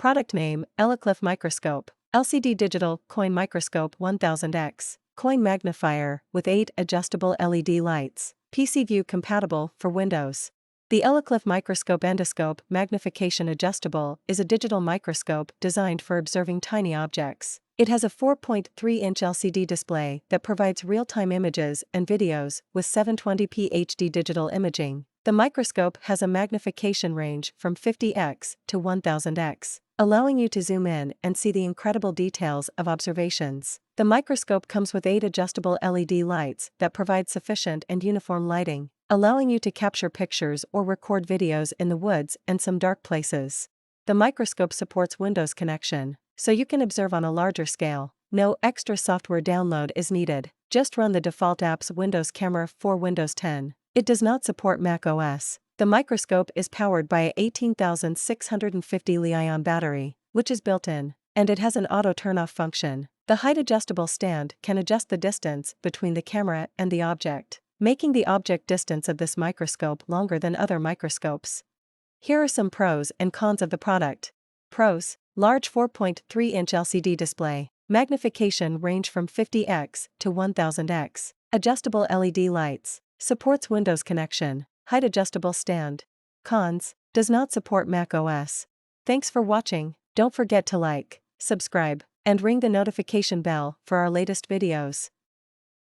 Product name, Elikliv Microscope. LCD Digital Coin Microscope 1000x. Coin Magnifier, with 8 adjustable LED lights. PC View compatible for Windows. The Elikliv Microscope Endoscope Magnification Adjustable is a digital microscope designed for observing tiny objects. It has a 4.3-inch LCD display that provides real-time images and videos with 720p HD digital imaging. The microscope has a magnification range from 50x to 1000x, allowing you to zoom in and see the incredible details of observations. The microscope comes with 8 adjustable LED lights that provide sufficient and uniform lighting, allowing you to capture pictures or record videos in the woods and some dark places. The microscope supports Windows connection, so you can observe on a larger scale. No extra software download is needed. Just run the default app's Windows Camera for Windows 10. It does not support Mac OS. The microscope is powered by a 18,650 Li-ion battery, which is built in, and it has an auto turn-off function. The height-adjustable stand can adjust the distance between the camera and the object, making the object distance of this microscope longer than other microscopes. Here are some pros and cons of the product. Pros: large 4.3-inch LCD display, magnification range from 50x to 1000x, adjustable LED lights, supports Windows connection, height-adjustable stand. Cons: does not support Mac OS. Thanks for watching. Don't forget to like, subscribe, and ring the notification bell for our latest videos.